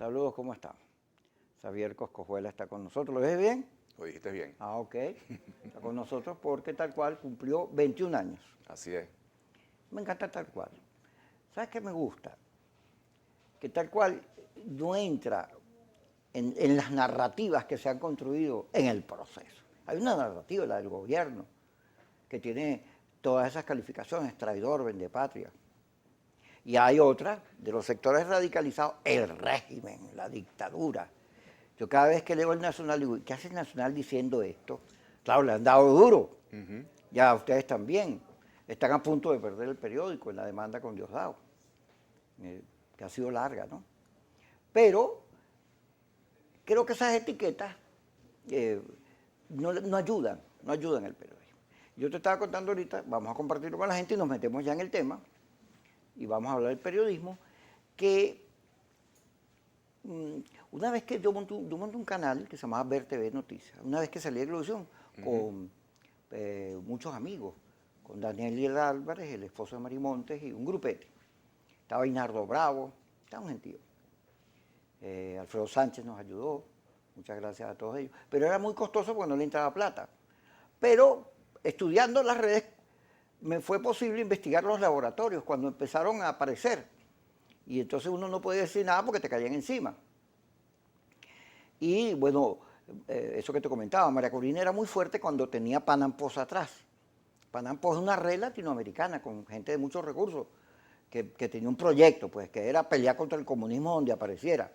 Saludos, ¿cómo están? Xavier Coscojuela está con nosotros. ¿Lo ves bien? Lo dijiste bien. Ah, ok. Está con nosotros porque tal cual cumplió 21 años. Así es. Me encanta tal cual. ¿Sabes qué me gusta? Que tal cual no entra en las narrativas que se han construido en el proceso. Hay una narrativa, la del gobierno, que tiene todas esas calificaciones, traidor, vendepatria. Y hay otra de los sectores radicalizados, el régimen, la dictadura. Yo cada vez que leo el Nacional digo, ¿qué hace el Nacional diciendo esto? Claro, le han dado duro. Ya ustedes también. Están a punto de perder el periódico en la demanda con Diosdado, que ha sido larga, ¿no? Pero creo que esas etiquetas no ayudan el periodismo. Yo te estaba contando ahorita, vamos a compartirlo con la gente y nos metemos ya en el tema, y vamos a hablar del periodismo, que una vez que yo monté un canal que se llamaba Ver TV Noticias, una vez que salí de televisión con muchos amigos, con Daniel Álvarez, el esposo de Marimontes, y un grupete. Estaba Inardo Bravo, estaba un gentío. Alfredo Sánchez nos ayudó, muchas gracias a todos ellos. Pero era muy costoso porque no le entraba plata. Pero estudiando las redes me fue posible investigar los laboratorios cuando empezaron a aparecer. Y entonces uno no podía decir nada porque te caían encima. Y bueno, eso que te comentaba, María Corina era muy fuerte cuando tenía Pan Am Post atrás. Pan Am Post es una red latinoamericana con gente de muchos recursos que tenía un proyecto, pues, que era pelear contra el comunismo donde apareciera.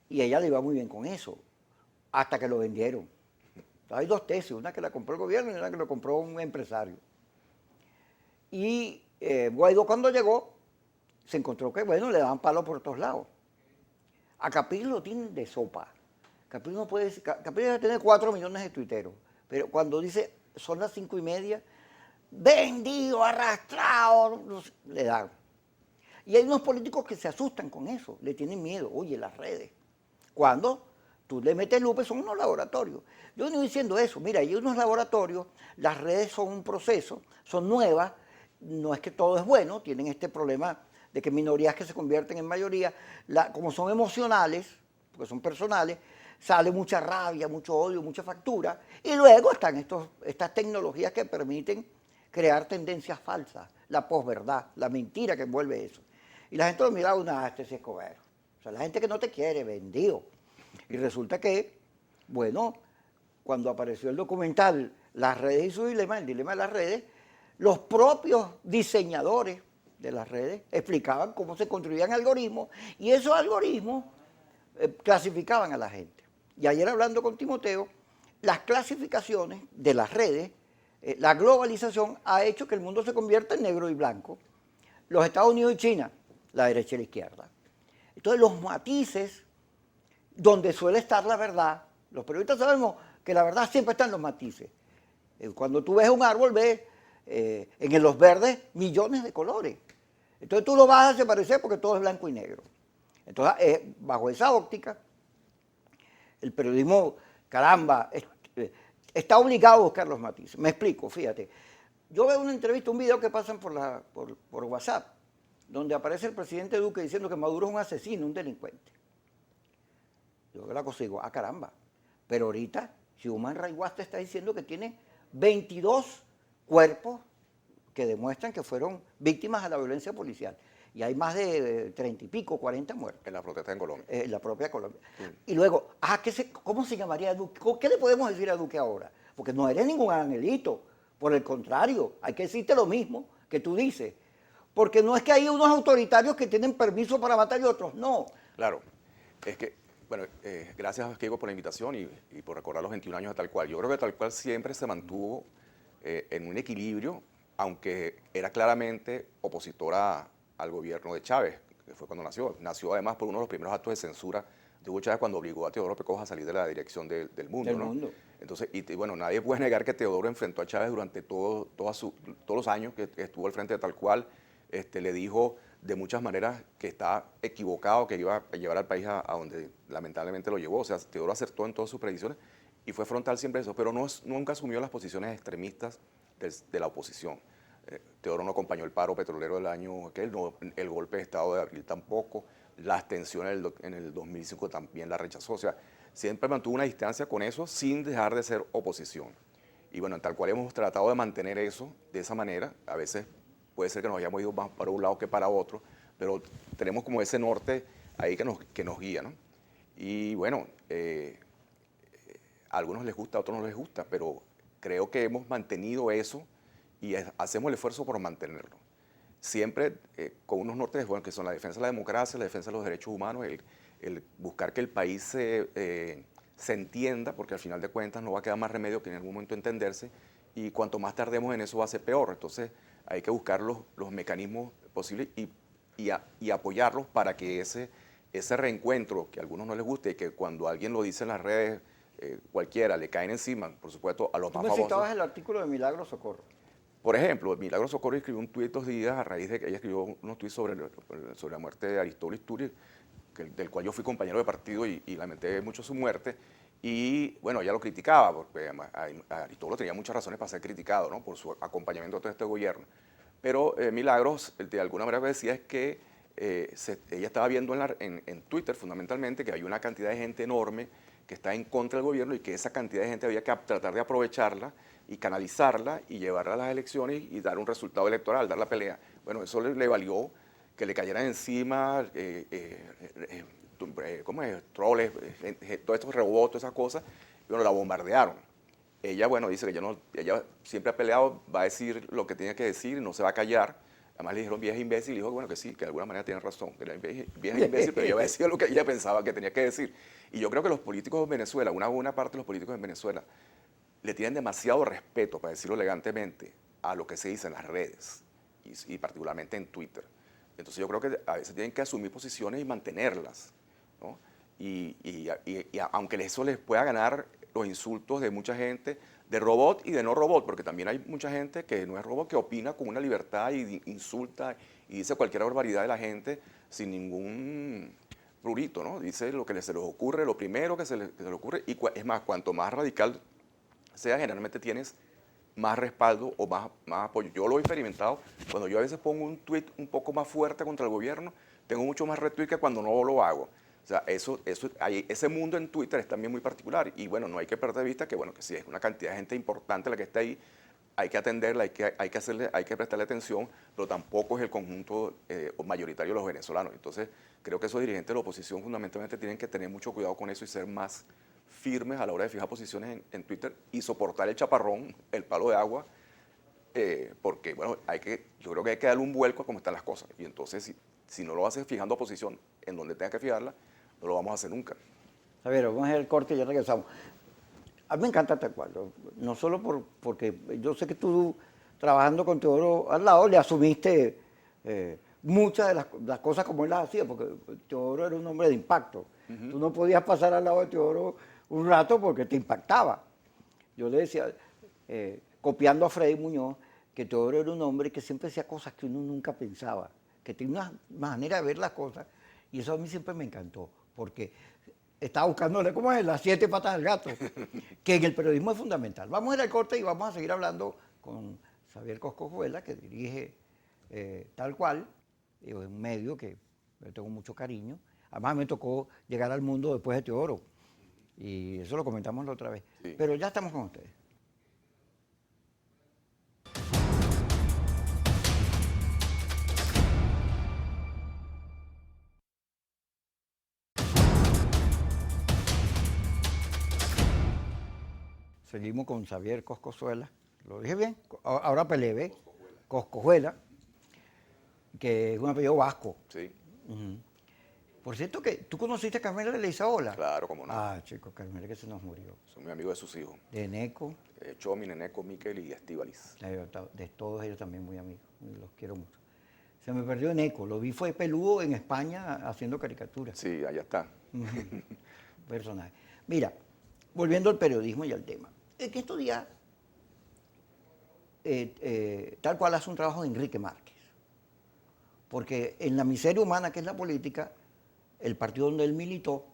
Y ella le iba muy bien con eso, hasta que lo vendieron. Hay dos tesis, una que la compró el gobierno y una que lo compró un empresario. Y Guaidó cuando llegó, se encontró que, bueno, le daban palos por todos lados. A Capriles lo tienen de sopa. Capriles no puede decir, Capriles debe tener 4 millones de tuiteros, pero cuando dice son las 5:30, vendido, arrastrado, le dan. Y hay unos políticos que se asustan con eso, le tienen miedo, oye, las redes. Cuando tú le metes lupa, son unos laboratorios. Yo no estoy diciendo eso, mira, hay unos laboratorios, las redes son un proceso, son nuevas, no es que todo es bueno, tienen este problema de que minorías que se convierten en mayoría, como son emocionales, porque son personales, sale mucha rabia, mucho odio, mucha factura, y luego están estas tecnologías que permiten crear tendencias falsas, la posverdad, la mentira que envuelve eso. Y la gente lo mira, este es Escobar. O sea, la gente que no te quiere, vendido. Y resulta que, bueno, cuando apareció el documental Las redes y su dilema, el dilema de las redes, los propios diseñadores de las redes explicaban cómo se construían algoritmos y esos algoritmos clasificaban a la gente. Y ayer hablando con Timoteo, las clasificaciones de las redes, la globalización ha hecho que el mundo se convierta en negro y blanco. Los Estados Unidos y China, la derecha y la izquierda. Entonces los matices donde suele estar la verdad, los periodistas sabemos que la verdad siempre está en los matices. Cuando tú ves un árbol, ves en los verdes millones de colores. Entonces tú lo vas a desaparecer porque todo es blanco y negro. Entonces, bajo esa óptica, el periodismo, caramba, está obligado a buscar los matices. Me explico, fíjate. Yo veo una entrevista, un video que pasan por WhatsApp, donde aparece el presidente Duque diciendo que Maduro es un asesino, un delincuente. Yo la consigo, caramba. Pero ahorita, Human Rights Watch está diciendo que tiene 22 cuerpos que demuestran que fueron víctimas de la violencia policial. Y hay más de 30 y pico, 40 muertos. En la protesta en Colombia. En la propia Colombia. Y luego, ¿cómo se llamaría Duque? ¿Qué le podemos decir a Duque ahora? Porque no eres ningún angelito. Por el contrario, hay que decirte lo mismo que tú dices. Porque no es que hay unos autoritarios que tienen permiso para matar y otros no. Claro. Es que, bueno, gracias, Keiko, por la invitación y por recordar los 21 años de Tal Cual. Yo creo que Tal Cual siempre se mantuvo en un equilibrio, aunque era claramente opositora al gobierno de Chávez, que fue cuando nació. Nació además por uno de los primeros actos de censura de Hugo Chávez cuando obligó a Teodoro Pecoja a salir de la dirección del Mundo. Del Mundo. Entonces, bueno, nadie puede negar que Teodoro enfrentó a Chávez durante todos los años que estuvo al frente de Tal Cual. Le dijo de muchas maneras que estaba equivocado, que iba a llevar al país a donde lamentablemente lo llevó. O sea, Teodoro acertó en todas sus predicciones y fue frontal siempre eso, pero nunca asumió las posiciones extremistas de la oposición. Teodoro no acompañó el paro petrolero del año aquel, el golpe de Estado de abril tampoco, la abstención en el 2005 también la rechazó. O sea, siempre mantuvo una distancia con eso sin dejar de ser oposición. Y bueno, tal cual hemos tratado de mantener eso de esa manera. A veces puede ser que nos hayamos ido más para un lado que para otro, pero tenemos como ese norte ahí que nos guía, ¿no? Y bueno, a algunos les gusta, a otros no les gusta, pero creo que hemos mantenido eso y hacemos el esfuerzo por mantenerlo. Siempre con unos nortes, bueno, que son la defensa de la democracia, la defensa de los derechos humanos, el buscar que el país se entienda, porque al final de cuentas no va a quedar más remedio que en algún momento entenderse, y cuanto más tardemos en eso va a ser peor. Entonces hay que buscar los mecanismos posibles y apoyarlos para que ese reencuentro, que a algunos no les guste, y que cuando alguien lo dice en las redes, cualquiera, le caen encima, por supuesto, a los más famosos. Tú me citabas el artículo de Milagro Socorro. Por ejemplo, Milagro Socorro escribió un tuit 2 días a raíz de que ella escribió unos tuits sobre la muerte de Aristóbulo Isturiz, del cual yo fui compañero de partido y lamenté mucho su muerte. Y bueno, ella lo criticaba, porque Aristóbulo tenía muchas razones para ser criticado, ¿no?, por su acompañamiento a todo este gobierno. Pero Milagros, de alguna manera, lo que decía es que ella estaba viendo en Twitter, fundamentalmente, que hay una cantidad de gente enorme que está en contra del gobierno y que esa cantidad de gente había que tratar de aprovecharla y canalizarla y llevarla a las elecciones y dar un resultado electoral, dar la pelea. Bueno, eso le valió que le cayeran encima, ¿cómo es?, troles, todos estos rebots, todas esas cosas, y bueno, la bombardearon. Ella, bueno, dice que ella siempre ha peleado, va a decir lo que tiene que decir, no se va a callar. Además le dijeron vieja imbécil y dijo, bueno, que sí, que de alguna manera tiene razón, que era vieja imbécil, pero ella iba a decir lo que ella pensaba que tenía que decir. Y yo creo que los políticos en Venezuela, una buena parte de los políticos en Venezuela, le tienen demasiado respeto, para decirlo elegantemente, a lo que se dice en las redes, y particularmente en Twitter. Entonces yo creo que a veces tienen que asumir posiciones y mantenerlas, ¿no? Y aunque eso les pueda ganar los insultos de mucha gente, de robot y de no robot, porque también hay mucha gente que no es robot, que opina con una libertad y insulta y dice cualquier barbaridad de la gente sin ningún prurito, ¿no? Dice lo que se les ocurre, lo primero que se les ocurre, y es más, cuanto más radical sea, generalmente tienes más respaldo o más apoyo. Yo lo he experimentado. Cuando yo a veces pongo un tweet un poco más fuerte contra el gobierno, tengo mucho más retweet que cuando no lo hago. O sea, ese mundo en Twitter es también muy particular. Y bueno, no hay que perder de vista que, bueno, que sí es una cantidad de gente importante la que está ahí, hay que atenderla, hay que prestarle atención, pero tampoco es el conjunto mayoritario de los venezolanos. Entonces, creo que esos dirigentes de la oposición fundamentalmente tienen que tener mucho cuidado con eso y ser más firmes a la hora de fijar posiciones en Twitter y soportar el chaparrón, el palo de agua, porque bueno, yo creo que hay que darle un vuelco a cómo están las cosas. Y entonces, si no lo haces fijando posición en donde tenga que fijarla, no lo vamos a hacer nunca. A ver, vamos a hacer el corte y ya regresamos. A mí me encanta Tal Cual, no solo porque yo sé que tú, trabajando con Teodoro al lado, le asumiste muchas de las cosas como él las hacía, porque Teodoro era un hombre de impacto. Tú no podías pasar al lado de Teodoro un rato porque te impactaba. Yo le decía, copiando a Freddy Muñoz, que Teodoro era un hombre que siempre hacía cosas que uno nunca pensaba, que tenía una manera de ver las cosas, y eso a mí siempre me encantó, porque estaba buscándole, ¿cómo es?, las 7 patas al gato, que en el periodismo es fundamental. Vamos a ir al corte y vamos a seguir hablando con Xavier Coscojuela, que dirige Tal Cual, un medio que yo tengo mucho cariño. Además me tocó llegar al mundo después de Teodoro, y eso lo comentamos la otra vez. Sí. Pero ya estamos con ustedes. Seguimos con Xavier Coscozuela, ¿lo dije bien? Ahora peleé, Coscojuela, que es un apellido vasco. Sí. Por cierto, que tú conociste a Carmela de Leizaola. Claro, cómo no. Ah, chicos, Carmela que se nos murió. Son mi amigo de sus hijos. De Neco. Chomi, Neneco, Miquel y Estíbaliz. De todos ellos también muy amigos, los quiero mucho. Se me perdió Neco, lo vi fue peludo en España haciendo caricaturas. Sí, allá está. Personaje. Mira, volviendo al periodismo y al tema. Es que estos días, Tal Cual hace un trabajo de Enrique Márquez. Porque en la miseria humana que es la política, el partido donde él militó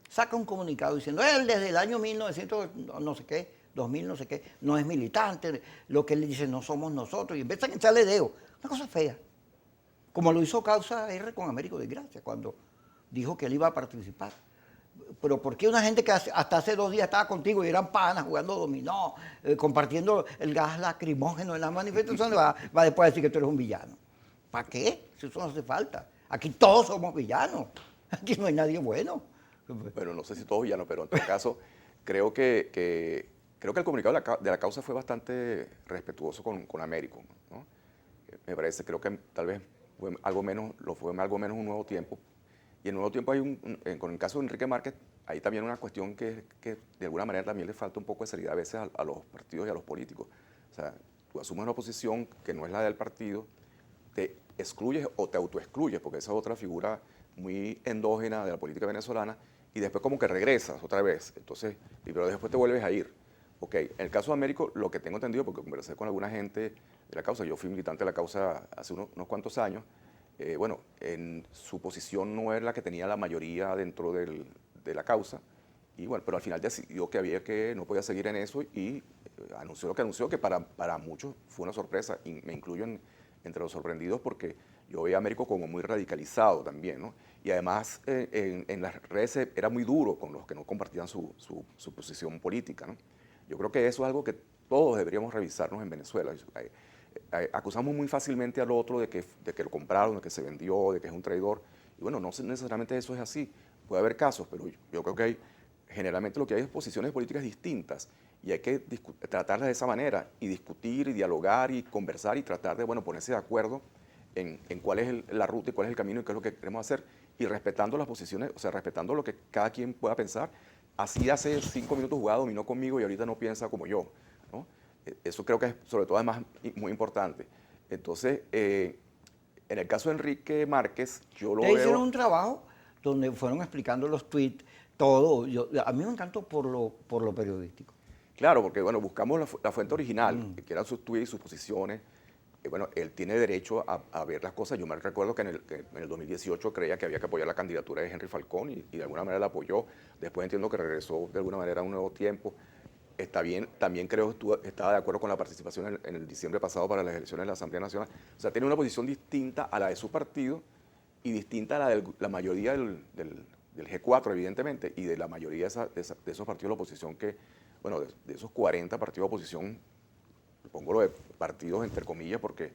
saca un comunicado diciendo, él desde el año 1900 no sé qué, 2000 no sé qué, no es militante, lo que él dice no somos nosotros, y empiezan a echarle dedo. Una cosa fea. Como lo hizo Causa R con Américo de Gracia, cuando dijo que él iba a participar. Pero ¿por qué una gente que hasta hace 2 días estaba contigo y eran panas jugando dominó, compartiendo el gas lacrimógeno en las manifestaciones, va después a decir que tú eres un villano? ¿Para qué? Si eso no hace falta. Aquí todos somos villanos. Aquí no hay nadie bueno. Bueno, no sé si todos villanos, pero en todo caso, creo que el comunicado de la causa fue bastante respetuoso con Américo, ¿no? Me parece, creo que tal vez fue algo menos un nuevo tiempo. Y en Nuevo Tiempo hay con el caso de Enrique Márquez, hay también una cuestión que de alguna manera también le falta un poco de seriedad a veces a los partidos y a los políticos. O sea, tú asumes una posición que no es la del partido, te excluyes o te autoexcluyes, porque esa es otra figura muy endógena de la política venezolana, y después como que regresas otra vez, entonces, pero después te vuelves a ir. Ok, en el caso de Américo, lo que tengo entendido, porque conversé con alguna gente de la causa, yo fui militante de la causa hace unos cuantos años, bueno, en su posición no era la que tenía la mayoría dentro de la causa, y bueno, pero al final decidió que no podía seguir en eso y anunció lo que anunció, que para muchos fue una sorpresa, y me incluyo entre los sorprendidos porque yo veía a Américo como muy radicalizado también, ¿no? Y además en las redes era muy duro con los que no compartían su posición política, ¿no? Yo creo que eso es algo que todos deberíamos revisarnos en Venezuela. Acusamos muy fácilmente al otro de que lo compraron, de que se vendió, de que es un traidor. Y bueno, no necesariamente eso es así. Puede haber casos, pero yo creo que generalmente lo que hay es posiciones políticas distintas y hay que tratarlas de esa manera y discutir y dialogar y conversar y tratar de, bueno, ponerse de acuerdo en cuál es la ruta y cuál es el camino y qué es lo que queremos hacer y respetando las posiciones, o sea, respetando lo que cada quien pueda pensar. Así hace 5 minutos jugaba dominó conmigo y ahorita no piensa como yo, ¿no? Eso creo que es sobre todo además muy importante. Entonces, en el caso de Enrique Márquez, yo lo Ustedes veo... hicieron un trabajo donde fueron explicando los tweets, todo. A mí me encantó por lo periodístico. Claro, porque bueno, buscamos la fuente original, que eran sus tweets, sus posiciones. Bueno, él tiene derecho a ver las cosas. Yo me recuerdo que en el 2018 creía que había que apoyar la candidatura de Henry Falcón y de alguna manera la apoyó. Después entiendo que regresó de alguna manera a un nuevo tiempo. Está bien, también creo que estaba de acuerdo con la participación en el diciembre pasado para las elecciones de la Asamblea Nacional. O sea, tiene una posición distinta a la de su partido y distinta a la de la mayoría del G4, evidentemente, y de la mayoría de esos partidos de la oposición que, bueno, de esos 40 partidos de oposición, pongo lo de partidos entre comillas porque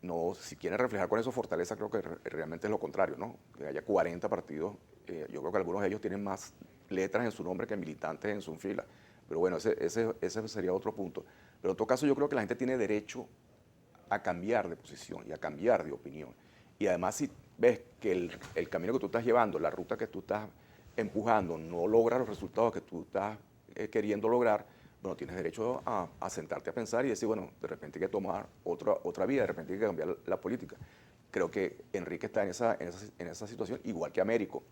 no, si quieren reflejar con eso fortaleza, creo que realmente es lo contrario, ¿no? Que haya 40 partidos, yo creo que algunos de ellos tienen más letras en su nombre que militantes en su fila. Pero bueno, ese sería otro punto. Pero en todo caso yo creo que la gente tiene derecho a cambiar de posición y a cambiar de opinión. Y además si ves que el camino que tú estás llevando, la ruta que tú estás empujando, no logra los resultados que tú estás queriendo lograr, bueno, tienes derecho a sentarte a pensar y decir, bueno, de repente hay que tomar otra vía, de repente hay que cambiar la política. Creo que Enrique está en esa situación, igual que Américo.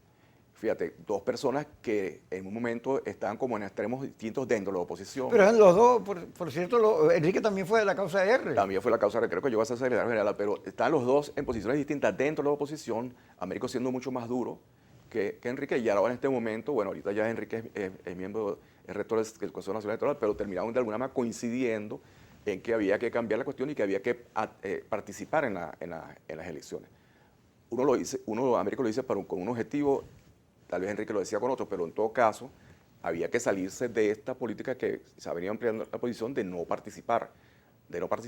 Fíjate, 2 personas que en un momento estaban como en extremos distintos dentro de la oposición. Pero los dos, por cierto, Enrique también fue de la causa R. También fue la causa, creo que llegó a ser secretario general, pero están los dos en posiciones distintas dentro de la oposición, Américo siendo mucho más duro que Enrique, y ahora en este momento, bueno, ahorita ya Enrique es miembro, es rector del Consejo Nacional Electoral, pero terminaron de alguna manera coincidiendo en que había que cambiar la cuestión y que había que participar en las elecciones. Américo lo dice con un objetivo, tal vez Enrique lo decía con otro, pero en todo caso había que salirse de esta política que se ha venido ampliando la posición de no participar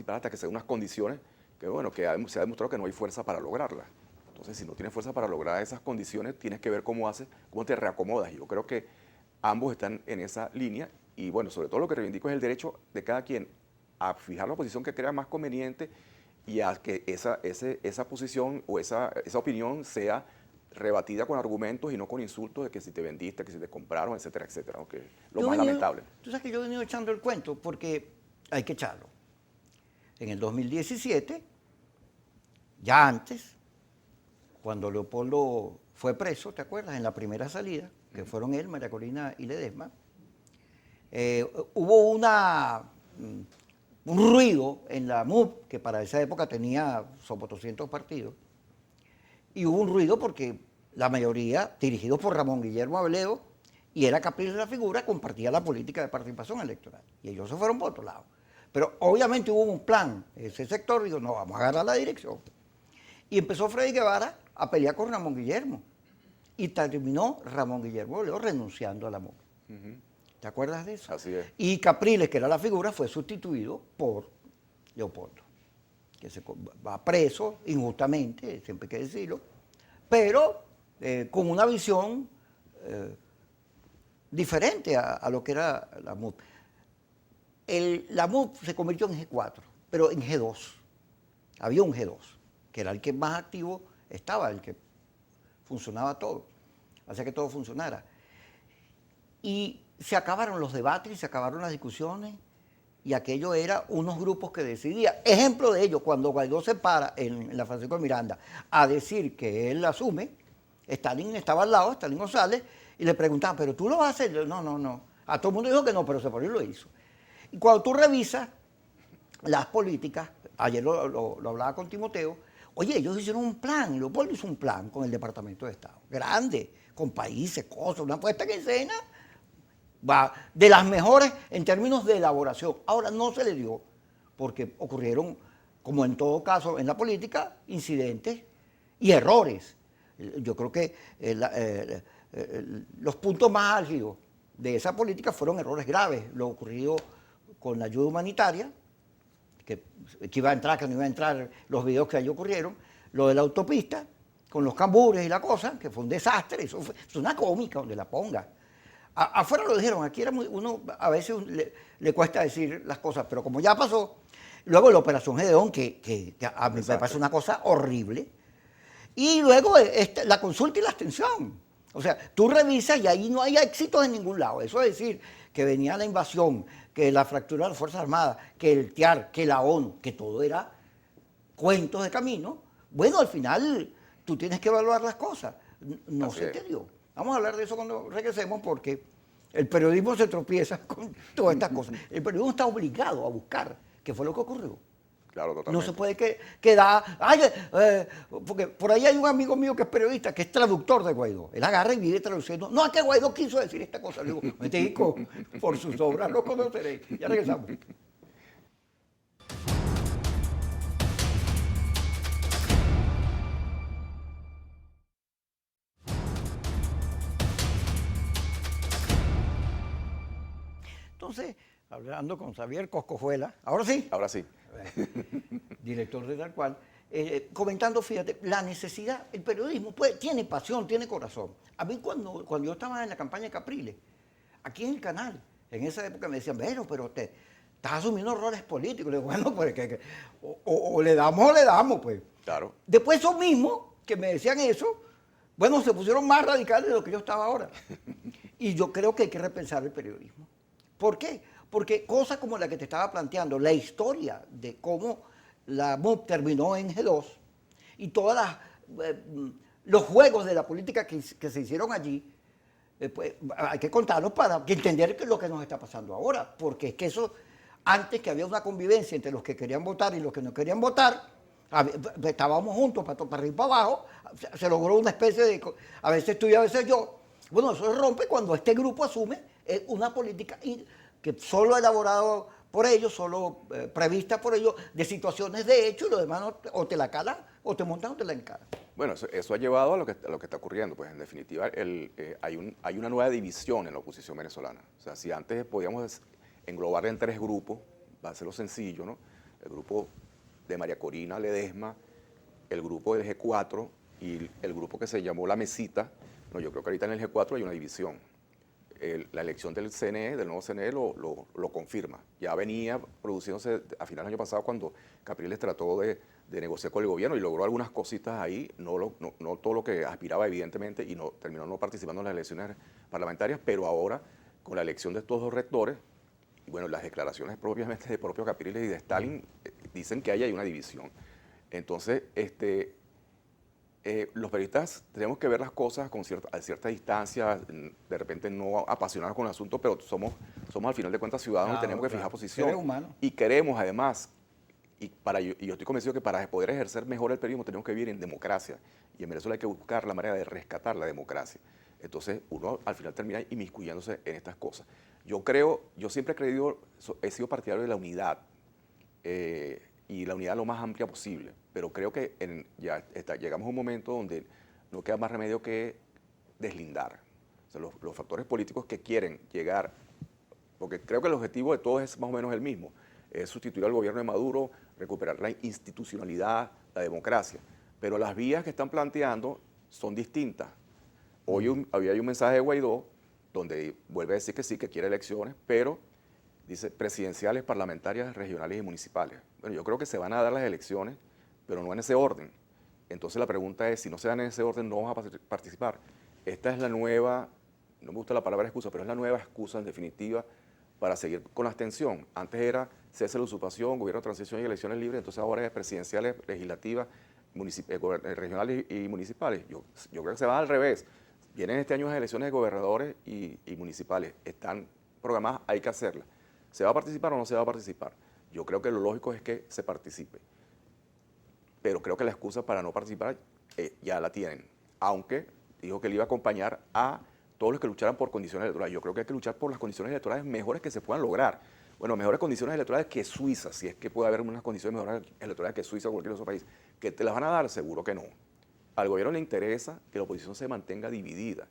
hasta que se den unas condiciones que, bueno, se ha demostrado que no hay fuerza para lograrlas. Entonces, si no tienes fuerza para lograr esas condiciones, tienes que ver cómo te reacomodas. Y yo creo que ambos están en esa línea y, bueno, sobre todo lo que reivindico es el derecho de cada quien a fijar la posición que crea más conveniente y a que esa posición o esa opinión sea rebatida con argumentos y no con insultos de que si te vendiste, que si te compraron, etcétera, etcétera, ¿no? Que es lo más lamentable. Tú sabes que yo he venido echando el cuento porque hay que echarlo. En el 2017, ya antes, cuando Leopoldo fue preso, ¿te acuerdas? En la primera salida, que fueron él, María Corina y Ledesma, hubo un ruido en la MUP, que para esa época tenía sobre 200 partidos, y hubo un ruido porque la mayoría, dirigidos por Ramón Guillermo Aveleo, y era Capriles la figura, compartía la política de participación electoral. Y ellos se fueron por otro lado. Pero obviamente hubo un plan. Ese sector dijo, no, vamos a agarrar la dirección. Y empezó Freddy Guevara a pelear con Ramón Guillermo. Y terminó Ramón Guillermo León renunciando a la MUP. ¿Te acuerdas de eso? Así es. Y Capriles, que era la figura, fue sustituido por Leopoldo, que va preso injustamente, siempre hay que decirlo, pero con una visión diferente a lo que era la MUP. La MUP se convirtió en G4, pero en G2. Había un G2, que era el que más activo estaba, el que funcionaba todo, hacía que todo funcionara. Y se acabaron los debates y se acabaron las discusiones, y aquello era unos grupos que decidían. Ejemplo de ello, cuando Guaidó se para en la Francisco de Miranda a decir que él asume, Stalin estaba al lado, Stalin González, y le preguntaba, ¿pero tú lo vas a hacer? Yo, no. A todo el mundo dijo que no, pero se por él lo hizo. Y cuando tú revisas las políticas, ayer lo hablaba con Timoteo, oye, ellos hicieron un plan, Leopoldo hizo un plan con el Departamento de Estado, grande, con países, cosas, una puesta en escena, va de las mejores en términos de elaboración. Ahora no se le dio, porque ocurrieron, como en todo caso en la política, incidentes y errores. Yo creo que los puntos más álgidos de esa política fueron errores graves. Lo ocurrido con la ayuda humanitaria, que iba a entrar, que no iba a entrar, los videos que allí ocurrieron, lo de la autopista, con los cambures y la cosa, que fue un desastre, eso es una cómica donde la ponga. Afuera lo dijeron, aquí era uno a veces le cuesta decir las cosas, pero como ya pasó, luego la Operación Gedeón, que a mí me parece una cosa horrible, y luego la consulta y la abstención. O sea, tú revisas y ahí no hay éxitos en ningún lado. Eso es decir, que venía la invasión, que la fractura de las Fuerzas Armadas, que el TIAR, que la ONU, que todo era cuentos de camino. Bueno, al final tú tienes que evaluar las cosas. No se te dio. Vamos a hablar de eso cuando regresemos porque el periodismo se tropieza con todas estas cosas. El periodismo está obligado a buscar qué fue lo que ocurrió. Claro, totalmente. No se puede quedar... porque por ahí hay un amigo mío que es periodista, que es traductor de Guaidó. Él agarra y vive traduciendo. No, es que Guaidó quiso decir esta cosa. Le digo, México, por sus obras lo conoceréis. Ya regresamos. Entonces, hablando con Xavier Coscojuela, ahora sí, Ahora sí. director de Tal Cual, comentando, fíjate, la necesidad, el periodismo tiene pasión, tiene corazón. A mí cuando yo estaba en la campaña de Capriles, aquí en el canal, en esa época me decían, pero te estás asumiendo roles políticos. Le digo, bueno, pues o le damos, pues. Claro. Después esos mismos que me decían eso, bueno, se pusieron más radicales de lo que yo estaba ahora. Y yo creo que hay que repensar el periodismo. ¿Por qué? Porque cosas como la que te estaba planteando, la historia de cómo la MUP terminó en G2 y todos los juegos de la política que se hicieron allí, pues, hay que contarlos para entender qué es lo que nos está pasando ahora. Porque es que eso, antes que había una convivencia entre los que querían votar y los que no querían votar, estábamos juntos para arriba y para abajo, se logró una especie de, a veces tú y a veces yo. Bueno, eso se rompe cuando este grupo asume una política que solo elaborado por ellos, solo prevista por ellos, de situaciones de hecho, y lo demás o te la calan, o te montan o te la encaran. Bueno, eso ha llevado a lo que está ocurriendo. Pues en definitiva, hay una nueva división en la oposición venezolana. O sea, si antes podíamos englobarla en tres grupos, va a ser lo sencillo, ¿no? El grupo de María Corina Ledesma, el grupo del G4 y el grupo que se llamó La Mesita. No, yo creo que ahorita en el G4 hay una división. La elección del CNE, del nuevo CNE, lo confirma. Ya venía produciéndose a finales del año pasado cuando Capriles trató de negociar con el gobierno y logró algunas cositas ahí, no todo lo que aspiraba evidentemente y terminó no participando en las elecciones parlamentarias, pero ahora con la elección de estos dos rectores, y bueno, las declaraciones propiamente de propio Capriles y de Stalin dicen que ahí hay una división. Entonces, los periodistas tenemos que ver las cosas a cierta distancia, de repente no apasionados con el asunto, pero somos al final de cuentas ciudadanos y tenemos que fijar posición. Seres humanos. Y queremos además, y yo estoy convencido que para poder ejercer mejor el periodismo tenemos que vivir en democracia. Y en Venezuela hay que buscar la manera de rescatar la democracia. Entonces uno al final termina inmiscuyéndose en estas cosas. Yo siempre he creído, he sido partidario de la unidad. Y la unidad lo más amplia posible. Pero creo que llegamos a un momento donde no queda más remedio que deslindar. O sea, los factores políticos que quieren llegar, porque creo que el objetivo de todos es más o menos el mismo, es sustituir al gobierno de Maduro, recuperar la institucionalidad, la democracia. Pero las vías que están planteando son distintas. Hoy había un mensaje de Guaidó donde vuelve a decir que sí, que quiere elecciones, pero dice presidenciales, parlamentarias, regionales y municipales. Bueno, yo creo que se van a dar las elecciones, pero no en ese orden. Entonces la pregunta es, si no se dan en ese orden, no vamos a participar. Esta es la nueva, no me gusta la palabra excusa, pero es la nueva excusa en definitiva para seguir con la abstención. Antes era cese de la usurpación, gobierno de transición y elecciones libres, entonces ahora es presidenciales, legislativas, regionales y municipales. Yo creo que se va al revés. Vienen este año las elecciones de gobernadores y municipales. Están programadas, hay que hacerlas. ¿Se va a participar o no se va a participar? Yo creo que lo lógico es que se participe. Pero creo que la excusa para no participar ya la tienen. Aunque dijo que le iba a acompañar a todos los que lucharan por condiciones electorales. Yo creo que hay que luchar por las condiciones electorales mejores que se puedan lograr. Bueno, mejores condiciones electorales que Suiza, si es que puede haber unas condiciones mejores electorales que Suiza o cualquier otro país. ¿Que te las van a dar? Seguro que no. Al gobierno le interesa que la oposición se mantenga dividida.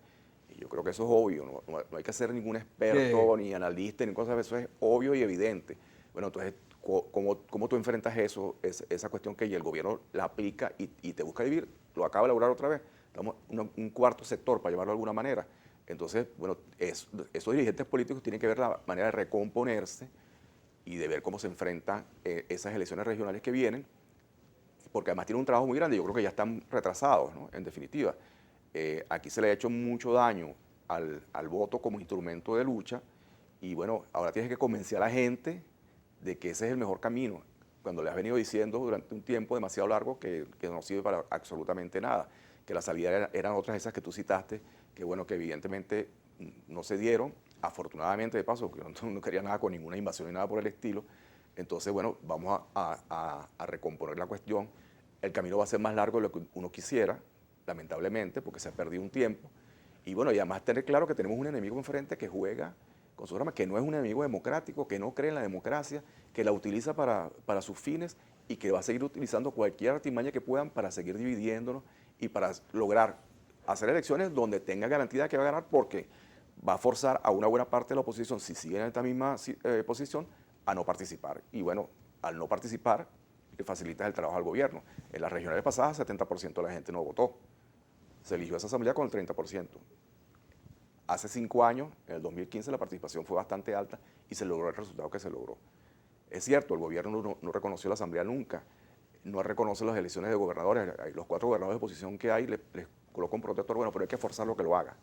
Y yo creo que eso es obvio, no hay que ser ningún experto, ni analista, ni cosas, eso es obvio y evidente. Bueno, entonces, ¿cómo tú enfrentas eso, esa cuestión que el gobierno la aplica y te busca dividir? Lo acaba de elaborar otra vez, un cuarto sector, para llamarlo de alguna manera. Entonces, bueno, esos dirigentes políticos tienen que ver la manera de recomponerse y de ver cómo se enfrentan esas elecciones regionales que vienen, porque además tiene un trabajo muy grande, yo creo que ya están retrasados, ¿no? En definitiva. Aquí se le ha hecho mucho daño al voto como instrumento de lucha y bueno, ahora tienes que convencer a la gente de que ese es el mejor camino, cuando le has venido diciendo durante un tiempo demasiado largo que no sirve para absolutamente nada, que las salidas eran otras esas que tú citaste, que bueno, que evidentemente no se dieron, afortunadamente de paso, porque no quería nada con ninguna invasión ni nada por el estilo. Entonces, bueno, vamos a recomponer la cuestión. El camino va a ser más largo de lo que uno quisiera, lamentablemente, porque se ha perdido un tiempo. Y bueno, y además tener claro que tenemos un enemigo enfrente que juega con su arma, que no es un enemigo democrático, que no cree en la democracia, que la utiliza para sus fines y que va a seguir utilizando cualquier artimaña que puedan para seguir dividiéndonos y para lograr hacer elecciones donde tenga garantía de que va a ganar, porque va a forzar a una buena parte de la oposición, si siguen en esta misma posición, a no participar. Y bueno, al no participar, le facilita el trabajo al gobierno. En las regionales pasadas, 70% de la gente no votó. Se eligió esa asamblea con el 30%. Hace 5 años, en el 2015, la participación fue bastante alta y se logró el resultado que se logró. Es cierto, el gobierno no reconoció la asamblea nunca, no reconoce las elecciones de gobernadores. Los 4 gobernadores de oposición que hay les coloca un protector, bueno, pero hay que forzarlo que lo haga.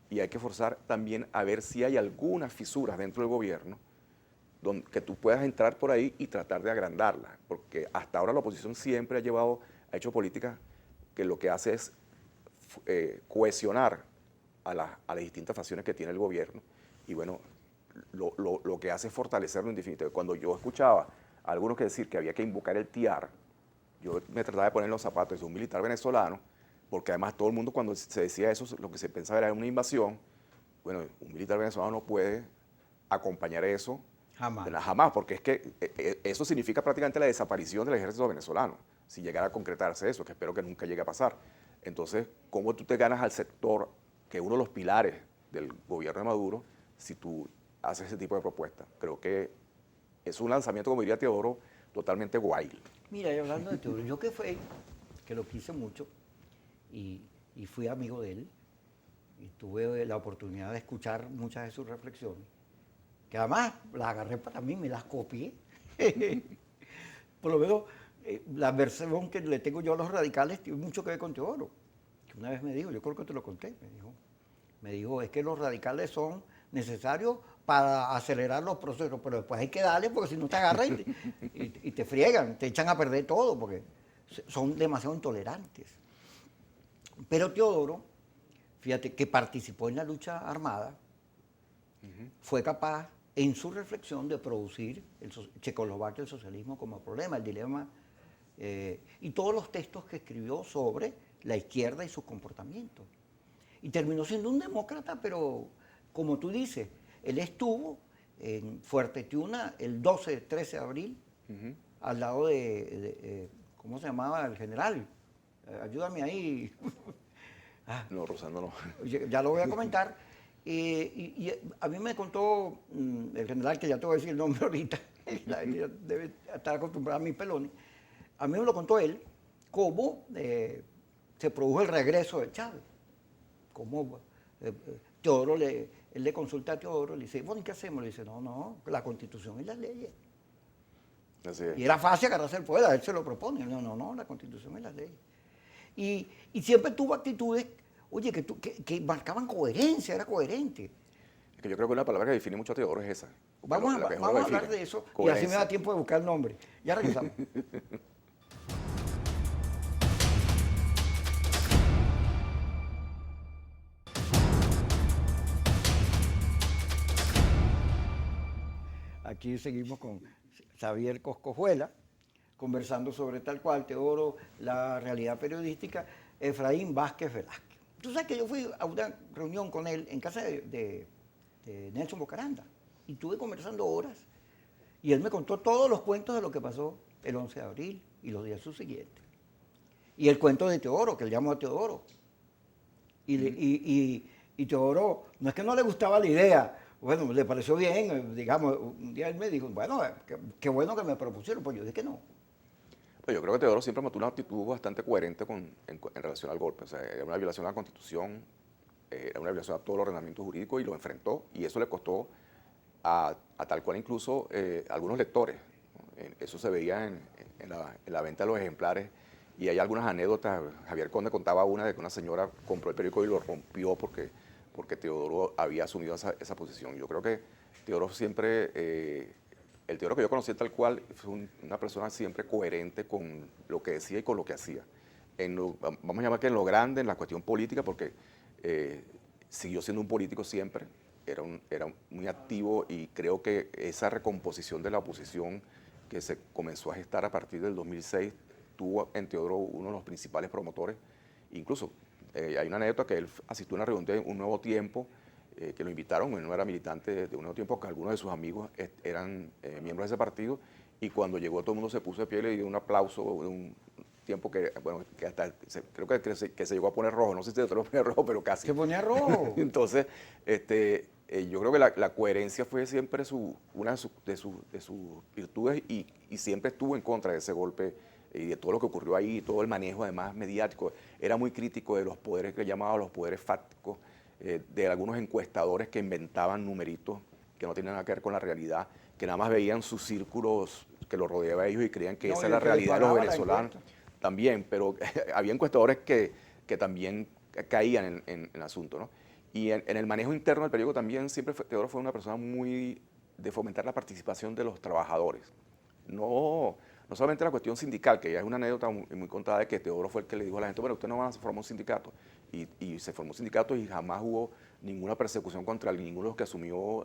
Y hay que forzar también a ver si hay algunas fisuras dentro del gobierno que tú puedas entrar por ahí y tratar de agrandarla, porque hasta ahora la oposición siempre ha hecho políticas que lo que hace es cohesionar a las distintas facciones que tiene el gobierno, y bueno, lo que hace es fortalecerlo en definitiva. Cuando yo escuchaba a algunos que decir que había que invocar el TIAR, yo me trataba de poner en los zapatos de un militar venezolano, porque además todo el mundo cuando se decía eso, lo que se pensaba era una invasión. Bueno, un militar venezolano no puede acompañar eso. Jamás. Jamás, porque es que eso significa prácticamente la desaparición del ejército venezolano, si llegara a concretarse eso, que espero que nunca llegue a pasar. Entonces, ¿cómo tú te ganas al sector, que es uno de los pilares del gobierno de Maduro, si tú haces ese tipo de propuestas? Creo que es un lanzamiento, como diría Teodoro, totalmente guay. Mira, y hablando de Teodoro, yo que lo quise mucho y fui amigo de él, y tuve la oportunidad de escuchar muchas de sus reflexiones, que además las agarré para mí, me las copié. Por lo menos la versión que le tengo yo a los radicales tiene mucho que ver con Teodoro, que una vez me dijo, yo creo que te lo conté, me dijo, es que los radicales son necesarios para acelerar los procesos, pero después hay que darle porque si no te agarran y te friegan, te echan a perder todo porque son demasiado intolerantes. Pero Teodoro, fíjate, que participó en la lucha armada, fue capaz en su reflexión de producir Checoslovaquia, el socialismo como problema, el dilema, y todos los textos que escribió sobre la izquierda y sus comportamientos. Y terminó siendo un demócrata, pero como tú dices, él estuvo en Fuerte Tiuna el 13 de abril, al lado de ¿cómo se llamaba el general? Ayúdame ahí. No, Rosando no. Ya lo voy a comentar. Y a mí me contó el general, que ya te voy a decir el nombre ahorita, la gente debe estar acostumbrada a mis pelones. A mí me lo contó él, cómo se produjo el regreso de Chávez. Cómo Teodoro él le consulta a Teodoro, le dice, bueno, ¿y qué hacemos? Le dice, no, la Constitución y las leyes. Así es. Y era fácil agarrarse el poder, a él se lo propone. No, la Constitución y las leyes. Y siempre tuvo actitudes, oye, que marcaban coherencia, era coherente. Es que yo creo que una palabra que define mucho a Teodoro es esa. Vamos la que a mejor lo hablar define. de eso y Coherencia. así me da tiempo de buscar el nombre. Ya regresamos. Aquí seguimos con Xavier Coscojuela, conversando sobre tal cual, Teodoro, la realidad periodística, Efraín Vázquez Velázquez. Tú sabes que yo fui a una reunión con él en casa de Nelson Bocaranda y estuve conversando horas y él me contó todos los cuentos de lo que pasó el 11 de abril y los días subsiguientes. Y el cuento de Teodoro, que él llamó a Teodoro. Y Teodoro, no es que no le gustaba la idea, bueno, le pareció bien, digamos, un día él me dijo, bueno, qué bueno que me propusieron, pues yo dije que no. Pues yo creo que Teodoro siempre mantuvo una actitud bastante coherente en relación al golpe. O sea, era una violación a la Constitución, era una violación a todo el ordenamiento jurídico y lo enfrentó. Y eso le costó a tal cual incluso algunos lectores, ¿no? Eso se veía en la venta de los ejemplares. Y hay algunas anécdotas. Javier Conde contaba una de que una señora compró el periódico y lo rompió porque Teodoro había asumido esa posición. Yo creo que Teodoro siempre... el Teodoro que yo conocí tal cual fue una persona siempre coherente con lo que decía y con lo que hacía. Vamos a llamar que en lo grande, en la cuestión política, porque siguió siendo un político siempre, era muy activo y creo que esa recomposición de la oposición que se comenzó a gestar a partir del 2006 tuvo en Teodoro uno de los principales promotores. Incluso hay una anécdota que él asistió a una reunión de Un Nuevo Tiempo, que lo invitaron, él no era militante de Un Nuevo Tiempo, que algunos de sus amigos eran miembros de ese partido, y cuando llegó todo el mundo se puso de pie y le dio un aplauso, un tiempo que, bueno, que hasta creo que se llegó a poner rojo, no sé si se lo ponía rojo, pero casi. Se ponía rojo. Entonces, yo creo que la coherencia fue siempre una de sus virtudes y siempre estuvo en contra de ese golpe y de todo lo que ocurrió ahí, todo el manejo además mediático. Era muy crítico de los poderes que llamaba los poderes fácticos, de algunos encuestadores que inventaban numeritos que no tenían nada que ver con la realidad, que nada más veían sus círculos que los rodeaba a ellos y creían que esa es la realidad de los venezolanos. También, pero había encuestadores que también caían en el asunto, ¿no? Y en el manejo interno del periódico también siempre Teodoro fue una persona muy de fomentar la participación de los trabajadores. No solamente la cuestión sindical, que ya es una anécdota muy contada de que Teodoro fue el que le dijo a la gente, bueno, usted no va a formar un sindicato. Y se formó un sindicato y jamás hubo ninguna persecución contra ninguno de los que asumió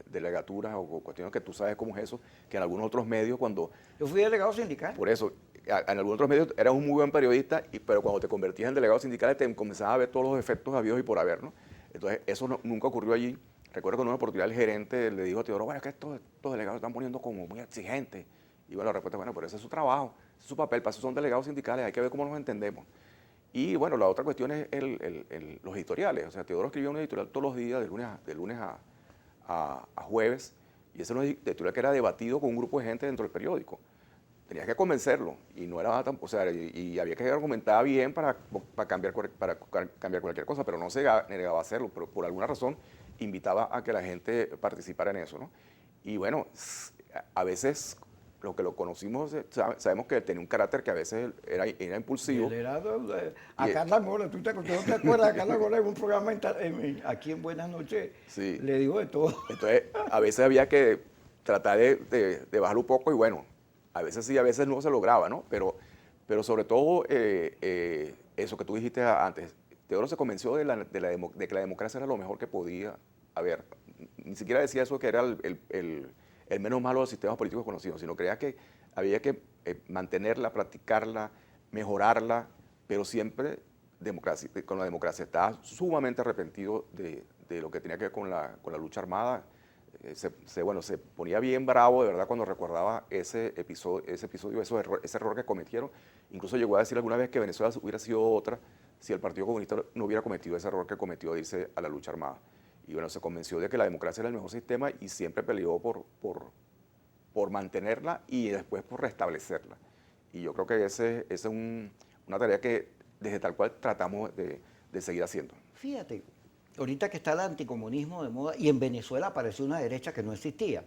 delegaturas o cuestiones que tú sabes cómo es eso, que en algunos otros medios cuando... Yo fui delegado sindical. Por eso, en algunos otros medios eras un muy buen periodista, pero cuando te convertías en delegado sindical te comenzabas a ver todos los efectos habidos y por haber, ¿no? Entonces, eso nunca ocurrió allí. Recuerdo que en una oportunidad el gerente le dijo a Teodoro, bueno, es que estos delegados están poniendo como muy exigentes. Y bueno, la respuesta, bueno, pero ese es su trabajo, ese es su papel, para eso son delegados sindicales, hay que ver cómo nos entendemos. Y bueno, la otra cuestión es los editoriales. O sea, Teodoro escribía un editorial todos los días, de lunes a jueves, y ese era un editorial que era debatido con un grupo de gente dentro del periódico. Tenías que convencerlo, y no era tan, o sea, y había que argumentar bien para cambiar cualquier cosa, pero no se negaba a hacerlo, pero por alguna razón invitaba a que la gente participara en eso, ¿no? Y bueno, a veces lo que lo conocimos, sabemos que tenía un carácter que a veces era impulsivo. A Carla Mora, ¿tú no te acuerdas? A Carla Mora en un programa aquí en Buenas Noches, sí, le digo de todo. Entonces, a veces había que tratar de bajarlo un poco y bueno, a veces sí, a veces no se lograba, ¿no? Pero sobre todo, eso que tú dijiste antes, Teodoro se convenció de que la democracia era lo mejor que podía haber. Ni siquiera decía eso que era el menos malo de los sistemas políticos conocidos, sino creía que había que mantenerla, practicarla, mejorarla, pero siempre con la democracia. Estaba sumamente arrepentido de lo que tenía que ver con la lucha armada. Se ponía bien bravo de verdad cuando recordaba ese episodio, ese error que cometieron. Incluso llegó a decir alguna vez que Venezuela hubiera sido otra si el Partido Comunista no hubiera cometido ese error que cometió de irse a la lucha armada. Y bueno, se convenció de que la democracia era el mejor sistema y siempre peleó por mantenerla y después por restablecerla. Y yo creo que esa es una tarea que desde tal cual tratamos de seguir haciendo. Fíjate, ahorita que está el anticomunismo de moda, y en Venezuela apareció una derecha que no existía,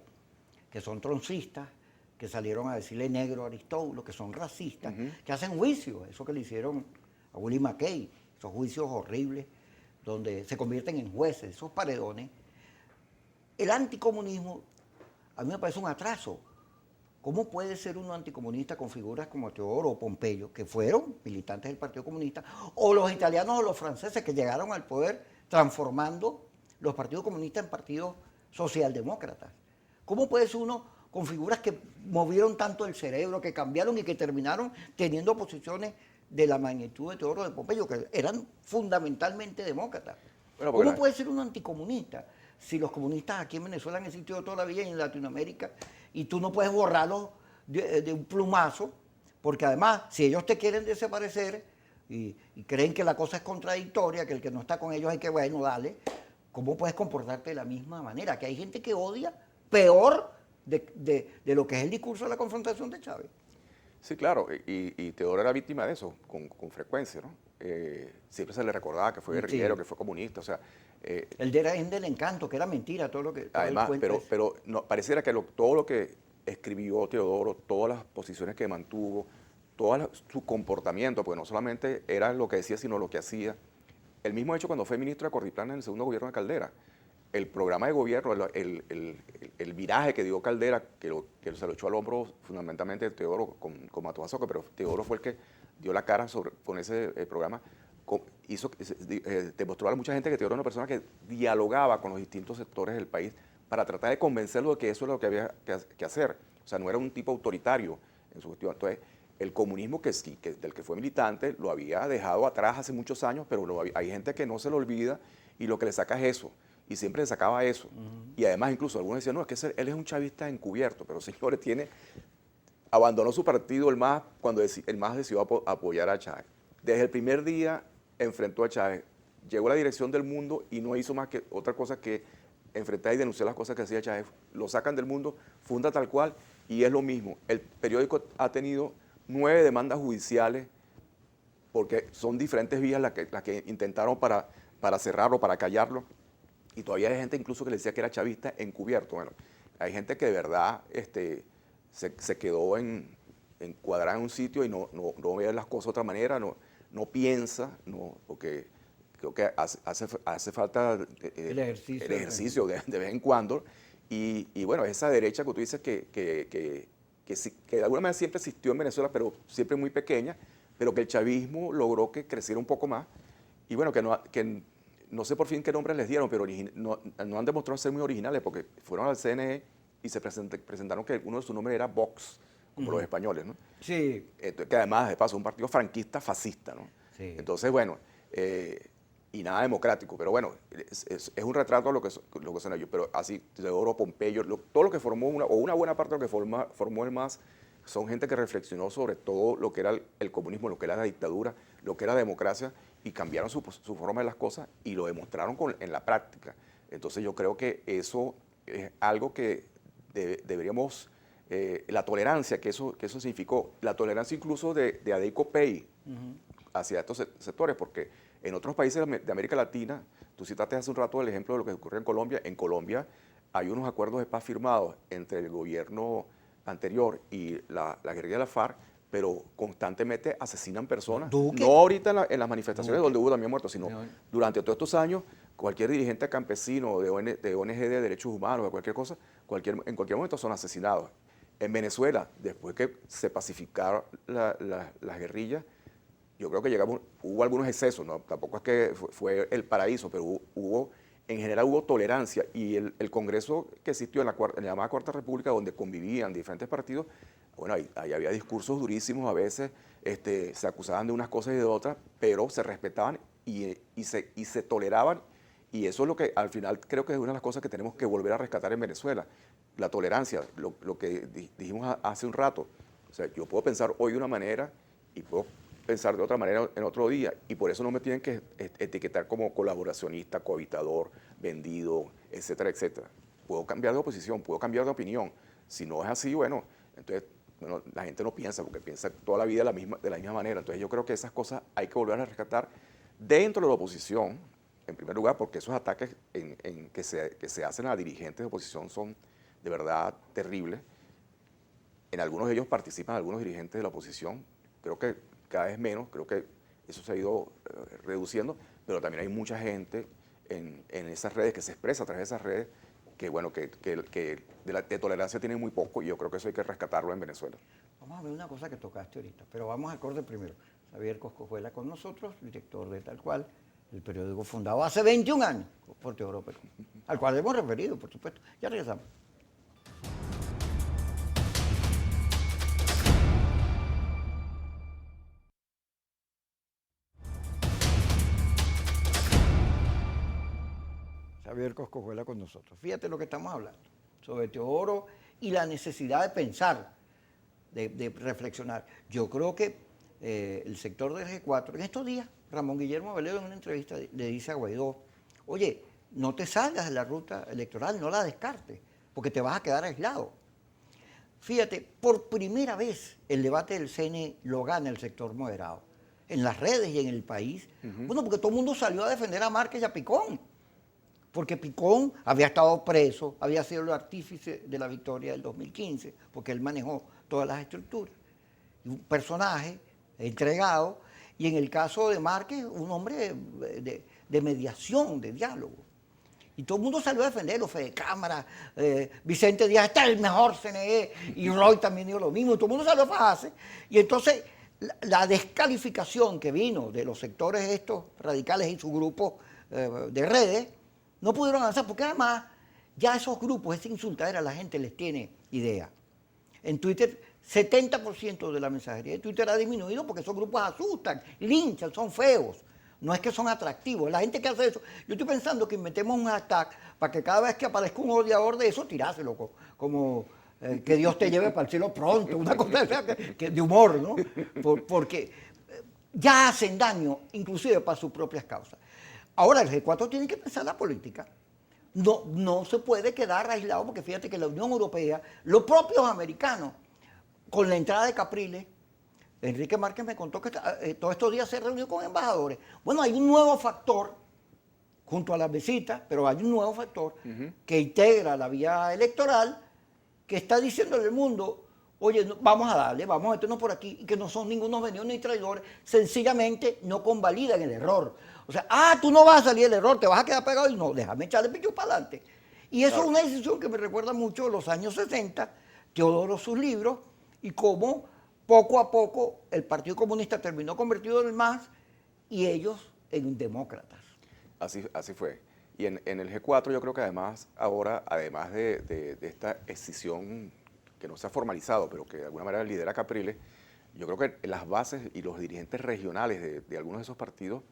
que son troncistas, que salieron a decirle negro a Aristóbulo, que son racistas, que hacen juicios, eso que le hicieron a Willie McKay, esos juicios horribles, donde se convierten en jueces, esos paredones. El anticomunismo a mí me parece un atraso. ¿Cómo puede ser uno anticomunista con figuras como Teodoro o Pompeyo, que fueron militantes del Partido Comunista, o los italianos o los franceses que llegaron al poder transformando los partidos comunistas en partidos socialdemócratas? ¿Cómo puede ser uno con figuras que movieron tanto el cerebro, que cambiaron y que terminaron teniendo posiciones de la magnitud de Teodoro de Pompeyo, que eran fundamentalmente demócratas? Bueno, ¿Cómo puede ser uno anticomunista si los comunistas aquí en Venezuela han existido toda la vida y en Latinoamérica, y tú no puedes borrarlos de un plumazo? Porque además, si ellos te quieren desaparecer y creen que la cosa es contradictoria, que el que no está con ellos hay que, bueno, dale, ¿cómo puedes comportarte de la misma manera? Que hay gente que odia peor de lo que es el discurso de la confrontación de Chávez. Sí, claro, y Teodoro era víctima de eso con frecuencia, ¿no? Siempre se le recordaba que fue guerrillero, que fue comunista, o sea... el de del encanto, que era mentira, todo lo que... Todo además, el cuento pero no, pareciera que todo lo que escribió Teodoro, todas las posiciones que mantuvo, todo su comportamiento, porque no solamente era lo que decía, sino lo que hacía. El mismo hecho cuando fue ministro de Cordiplán en el segundo gobierno de Caldera. El programa de gobierno, el viraje que dio Caldera, que se lo echó al hombro fundamentalmente Teodoro con Matuazoque, pero Teodoro fue el que dio la cara con ese programa, demostró a mucha gente que Teodoro era una persona que dialogaba con los distintos sectores del país para tratar de convencerlos de que eso es lo que había que hacer. O sea, no era un tipo autoritario en su cuestión. Entonces, el comunismo del que fue militante lo había dejado atrás hace muchos años, pero hay gente que no se lo olvida y lo que le saca es eso. Y siempre le sacaba eso. Y además, incluso algunos decían, no, es que él es un chavista encubierto, pero señores, abandonó su partido el más decidió apoyar a Chávez. Desde el primer día enfrentó a Chávez, llegó a la dirección del Mundo y no hizo más que otra cosa que enfrentar y denunciar las cosas que hacía Chávez. Lo sacan del Mundo, funda Tal Cual y es lo mismo. El periódico ha tenido 9 demandas judiciales porque son diferentes vías las que intentaron para cerrarlo, para callarlo. Y todavía hay gente incluso que le decía que era chavista encubierto. Bueno, hay gente que de verdad se quedó encuadrada en un sitio y no ve las cosas de otra manera, no piensa, porque creo que hace falta el ejercicio de vez en cuando. Y bueno, esa derecha que tú dices que de alguna manera siempre existió en Venezuela, pero siempre muy pequeña, pero que el chavismo logró que creciera un poco más. Y bueno, que no sé por fin qué nombres les dieron, pero no han demostrado ser muy originales, porque fueron al CNE y se presentaron que uno de sus nombres era Vox, como los españoles, ¿no? Sí. Que además, de paso, un partido franquista fascista, ¿no? Sí. Entonces, bueno, y nada democrático, pero bueno, es un retrato de lo que son ellos, pero así, Teodoro, Pompeyo, todo lo que formó, una buena parte de lo que formó el MAS, son gente que reflexionó sobre todo lo que era el comunismo, lo que era la dictadura, lo que era la democracia, y cambiaron su forma de las cosas y lo demostraron en la práctica. Entonces yo creo que eso es algo que deberíamos, la tolerancia que eso significó, la tolerancia incluso de Adeyko Pei hacia estos sectores, porque en otros países de América Latina, tú citaste hace un rato el ejemplo de lo que ocurrió en Colombia hay unos acuerdos de paz firmados entre el gobierno anterior y la guerrilla de la FARC, pero constantemente asesinan personas. Duque. No ahorita en las manifestaciones Duque. donde hubo también muertos, sino durante todos estos años, cualquier dirigente campesino de ONG de derechos humanos, de cualquier cosa, en cualquier momento son asesinados. En Venezuela, después que se pacificaron las guerrillas, yo creo que hubo algunos excesos, ¿no? Tampoco es que fue el paraíso, pero en general hubo tolerancia, y el Congreso que existió en la llamada Cuarta República, donde convivían diferentes partidos, bueno, ahí había discursos durísimos a veces, se acusaban de unas cosas y de otras, pero se respetaban y se toleraban, y eso es lo que al final creo que es una de las cosas que tenemos que volver a rescatar en Venezuela, la tolerancia, lo que dijimos hace un rato. O sea, yo puedo pensar hoy de una manera y puedo pensar de otra manera en otro día y por eso no me tienen que etiquetar como colaboracionista, cohabitador, vendido, etcétera, etcétera. Puedo cambiar de oposición, puedo cambiar de opinión. Si no es así, bueno, entonces la gente no piensa porque piensa toda la vida de la misma manera. Entonces yo creo que esas cosas hay que volver a rescatar dentro de la oposición, en primer lugar, porque esos ataques que se hacen a dirigentes de oposición son de verdad terribles. En algunos de ellos participan algunos dirigentes de la oposición, creo que cada vez menos, creo que eso se ha ido reduciendo, pero también hay mucha gente en esas redes que se expresa a través de esas redes que, bueno, que de tolerancia tienen muy poco y yo creo que eso hay que rescatarlo en Venezuela. Vamos a ver una cosa que tocaste ahorita, pero vamos al corte primero. Xavier Coscojuela con nosotros, director de Tal Cual, el periódico fundado hace 21 años por Teodoro Pecón, al cual hemos referido, por supuesto. Ya regresamos. Xavier Coscojuela con nosotros. Fíjate lo que estamos hablando sobre Teodoro y la necesidad de pensar, de reflexionar. Yo creo que el sector del G4, en estos días, Ramón Guillermo Velero en una entrevista le dice a Guaidó, oye, no te salgas de la ruta electoral, no la descartes, porque te vas a quedar aislado. Fíjate, por primera vez el debate del CNE lo gana el sector moderado, en las redes y en el país. Bueno, porque todo el mundo salió a defender a Márquez y a Picón, porque Picón había estado preso, había sido el artífice de la victoria del 2015, porque él manejó todas las estructuras. Un personaje entregado, y en el caso de Márquez, un hombre de mediación, de diálogo. Y todo el mundo salió a defenderlo, Fede Cámara, Vicente Díaz, está el mejor CNE, y Roy también dijo lo mismo, todo el mundo salió a fajarse. Y entonces la descalificación que vino de los sectores estos radicales y su grupo de redes, no pudieron avanzar, porque además ya esos grupos, esa insultadera, a la gente les tiene idea. En Twitter, 70% de la mensajería de Twitter ha disminuido porque esos grupos asustan, linchan, son feos. No es que son atractivos. La gente que hace eso, yo estoy pensando que inventemos un hashtag para que cada vez que aparezca un odiador de eso, tirárselo, como que Dios te lleve para el cielo pronto, una cosa de humor, ¿no? Porque ya hacen daño, inclusive para sus propias causas. Ahora, el G4 tiene que pensar la política. No se puede quedar aislado, porque fíjate que la Unión Europea, los propios americanos, con la entrada de Capriles, Enrique Márquez me contó que todos estos días se reunió con embajadores. Bueno, hay un nuevo factor, junto a las visitas, pero hay un nuevo factor que integra la vía electoral, que está diciéndole al mundo, oye, vamos a darle, vamos a meternos por aquí, y que no son ningunos venidos ni traidores, sencillamente no convalidan el error. O sea, tú no vas a salir del error, te vas a quedar pegado y no, déjame echarle picho para adelante. Y eso es una decisión que me recuerda mucho a los años 60, Teodoro, sus libros, y cómo poco a poco el Partido Comunista terminó convertido en el MAS y ellos en demócratas. Así fue. Y en el G4 yo creo que además ahora, además de esta escisión que no se ha formalizado, pero que de alguna manera lidera Capriles, yo creo que las bases y los dirigentes regionales de algunos de esos partidos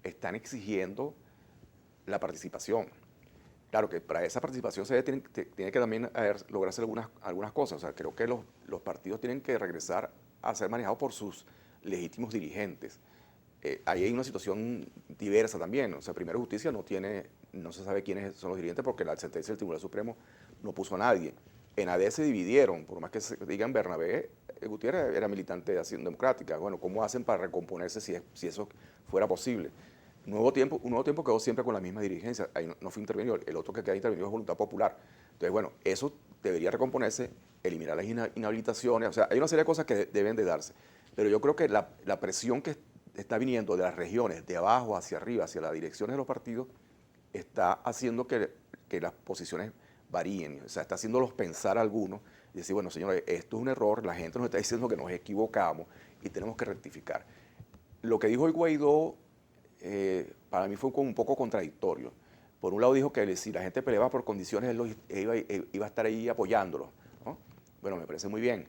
están exigiendo la participación. Claro que para esa participación tiene que también lograrse algunas cosas. O sea, creo que los partidos tienen que regresar a ser manejados por sus legítimos dirigentes. Ahí hay una situación diversa también. O sea, Primero Justicia no se sabe quiénes son los dirigentes porque la sentencia del Tribunal Supremo no puso a nadie. En AD se dividieron, por más que se digan Bernabé Gutiérrez era militante de Acción Democrática. Bueno, ¿cómo hacen para recomponerse si eso fuera posible? Un nuevo tiempo quedó siempre con la misma dirigencia, ahí no fue intervenido, el otro que queda intervenido es Voluntad Popular. Entonces, bueno, eso debería recomponerse, eliminar las inhabilitaciones, o sea, hay una serie de cosas que deben de darse. Pero yo creo que la presión que está viniendo de las regiones, de abajo hacia arriba, hacia las direcciones de los partidos, está haciendo que las posiciones varíen, o sea, está haciéndolos pensar a algunos y decir, bueno, señores, esto es un error, la gente nos está diciendo que nos equivocamos y tenemos que rectificar. Lo que dijo el Guaidó, para mí fue un poco contradictorio. Por un lado dijo que si la gente peleaba por condiciones, él iba a estar ahí apoyándolo, ¿no? Bueno, me parece muy bien,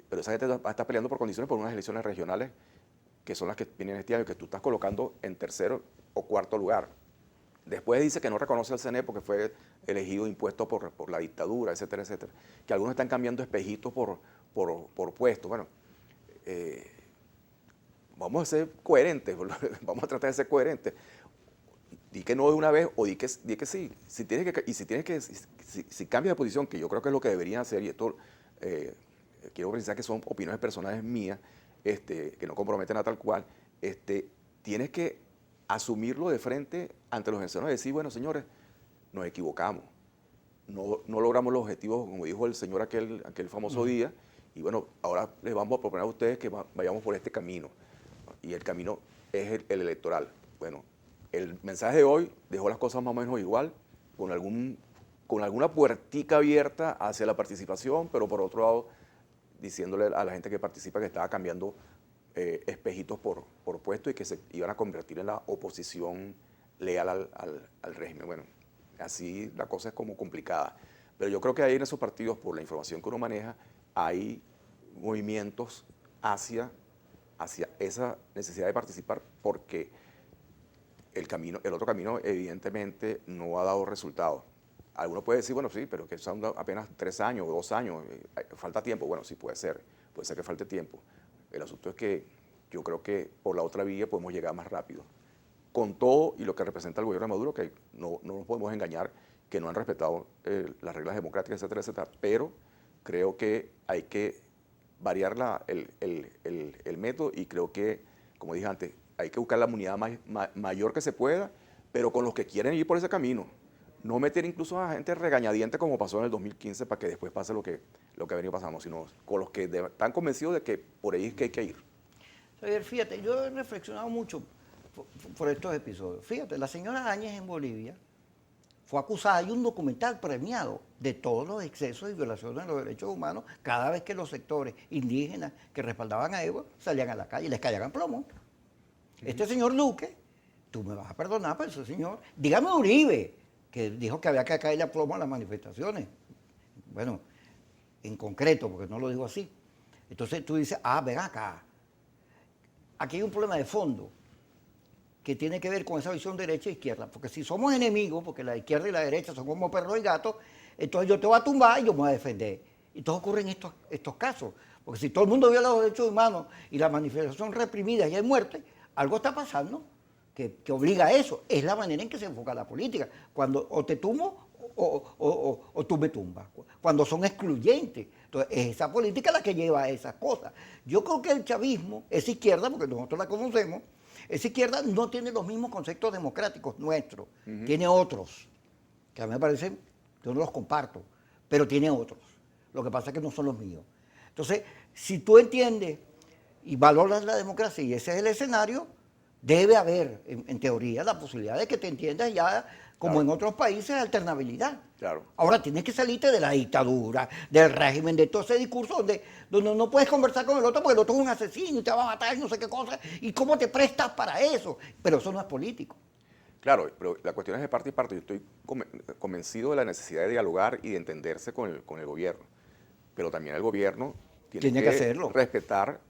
pero esa gente va a estar peleando por condiciones por unas elecciones regionales que son las que vienen este año, que tú estás colocando en tercero o cuarto lugar. Después dice que no reconoce al CNE porque fue elegido, impuesto por la dictadura, etcétera, etcétera. Que algunos están cambiando espejitos por puestos. Bueno, vamos a ser coherentes, vamos a tratar de ser coherentes. Di que no de una vez o di que sí. Si cambias de posición, que yo creo que es lo que deberían hacer, y esto quiero precisar que son opiniones personales mías, que no comprometen a tal cual, tienes que asumirlo de frente ante los venezolanos y decir, bueno, señores, nos equivocamos. No logramos los objetivos, como dijo el señor aquel famoso día, y bueno, ahora les vamos a proponer a ustedes que vayamos por este camino. Y el camino es el electoral. Bueno, el mensaje de hoy dejó las cosas más o menos igual, con alguna puertica abierta hacia la participación, pero por otro lado, diciéndole a la gente que participa que estaba cambiando espejitos por puesto y que se iban a convertir en la oposición leal al régimen. Bueno, así la cosa es como complicada. Pero yo creo que ahí en esos partidos, por la información que uno maneja, hay movimientos hacia esa necesidad de participar, porque el otro camino evidentemente no ha dado resultados. Algunos pueden decir, bueno, sí, pero que son apenas 3 años o 2 años, falta tiempo. Bueno, sí, puede ser que falte tiempo. El asunto es que yo creo que por la otra vía podemos llegar más rápido. Con todo y lo que representa el gobierno de Maduro, que no nos podemos engañar, que no han respetado las reglas democráticas, etcétera, etcétera, pero creo que hay que variar el método, y creo que, como dije antes, hay que buscar la unidad mayor que se pueda, pero con los que quieren ir por ese camino. No meter incluso a gente regañadiente como pasó en el 2015 para que después pase lo que ha venido pasando, sino con los que están convencidos de que por ahí es que hay que ir. Javier, fíjate, yo he reflexionado mucho por estos episodios. Fíjate, la señora Áñez en Bolivia fue acusada, hay un documental premiado de todos los excesos y violaciones de los derechos humanos cada vez que los sectores indígenas que respaldaban a Evo salían a la calle y les caían plomo. Este señor Duque, tú me vas a perdonar, pero ese señor, dígame Uribe, que dijo que había que caerle a plomo a las manifestaciones. Bueno, en concreto, porque no lo digo así. Entonces tú dices, ven acá. Aquí hay un problema de fondo que tiene que ver con esa visión derecha e izquierda. Porque si somos enemigos, porque la izquierda y la derecha son como perro y gato, entonces yo te voy a tumbar y yo me voy a defender. Y entonces ocurren estos casos. Porque si todo el mundo viola los derechos humanos y la manifestación son reprimidas y hay muerte, algo está pasando que obliga a eso. Es la manera en que se enfoca la política. Cuando o te tumbo o tú me tumbas. Cuando son excluyentes. Entonces, es esa política la que lleva a esas cosas. Yo creo que el chavismo, esa izquierda, porque nosotros la conocemos, esa izquierda no tiene los mismos conceptos democráticos nuestros, tiene otros, que a mí me parecen, yo no los comparto, pero tiene otros. Lo que pasa es que no son los míos. Entonces, si tú entiendes y valoras la democracia y ese es el escenario, debe haber, en teoría, la posibilidad de que te entiendas ya, como Claro. en otros países, alternabilidad. Claro. Ahora tienes que salirte de la dictadura, del régimen, de todo ese discurso donde no puedes conversar con el otro porque el otro es un asesino y te va a matar y no sé qué cosa. ¿Y cómo te prestas para eso? Pero eso no es político. Claro, pero la cuestión es de parte y parte. Yo estoy convencido de la necesidad de dialogar y de entenderse con el gobierno. Pero también el gobierno Tiene que hacerlo. respetar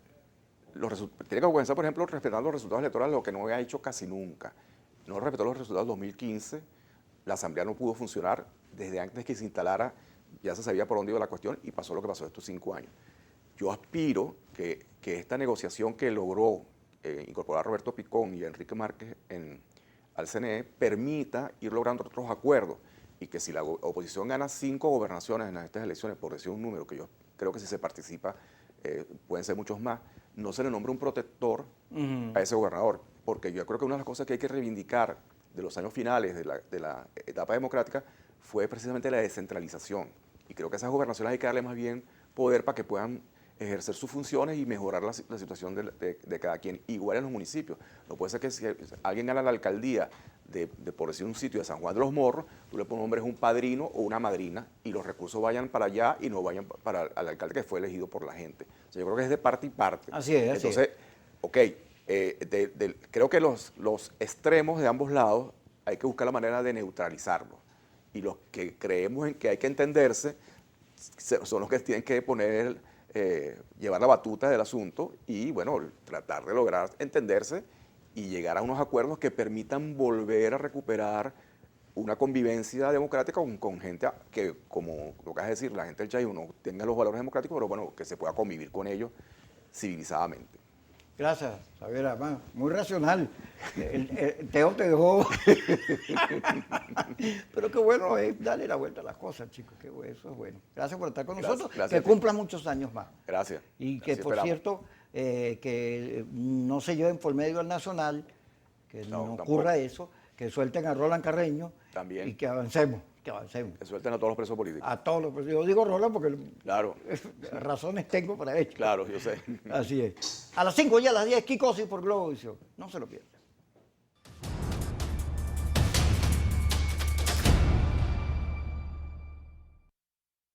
tiene que comenzar, por ejemplo, respetando los resultados electorales, lo que no ha hecho casi nunca. No respetó los resultados del 2015, la Asamblea no pudo funcionar desde antes que se instalara, ya se sabía por dónde iba la cuestión y pasó lo que pasó estos 5 años. Yo aspiro que esta negociación que logró incorporar a Roberto Picón y a Enrique Márquez al CNE permita ir logrando otros acuerdos, y que si la oposición gana 5 gobernaciones en estas elecciones, por decir un número, que yo creo que si se participa pueden ser muchos más, no se le nombre un protector a ese gobernador, porque yo creo que una de las cosas que hay que reivindicar de los años finales de la etapa democrática fue precisamente la descentralización, y creo que a esas gobernaciones hay que darle más bien poder para que puedan ejercer sus funciones y mejorar la situación de cada quien, igual en los municipios. No puede ser que si alguien gana la alcaldía por decir un sitio de San Juan de los Morros, tú le pones un hombre, es un padrino o una madrina, y los recursos vayan para allá y no vayan para el alcalde que fue elegido por la gente. O sea, yo creo que es de parte y parte. Así es. Entonces, ok, creo que los extremos de ambos lados hay que buscar la manera de neutralizarlos. Y los que creemos en que hay que entenderse son los que tienen que llevar la batuta del asunto y, bueno, tratar de lograr entenderse y llegar a unos acuerdos que permitan volver a recuperar una convivencia democrática con gente que, como lo que vas a decir, la gente del Chavismo no tenga los valores democráticos, pero bueno, que se pueda convivir con ellos civilizadamente. Gracias, Xavier, además, muy racional. Teo te dejó. Pero qué bueno es darle la vuelta a las cosas, chicos. Qué bueno, eso es bueno. Gracias por estar con nosotros. Gracias Que a ti. cumplan muchos años más. Gracias. Y que, Así por esperamos. cierto, que no se lleven por medio al Nacional, que No, no tampoco. ocurra eso, que suelten a Roland Carreño. También. Y que avancemos, que avancemos. Que suelten a todos los presos políticos. A todos los. Yo digo Roland porque Claro, razones tengo para ello. claro, yo sé. Así es. A las 5 y a las 10, Kikosi por Globovisión. No se lo pierdan.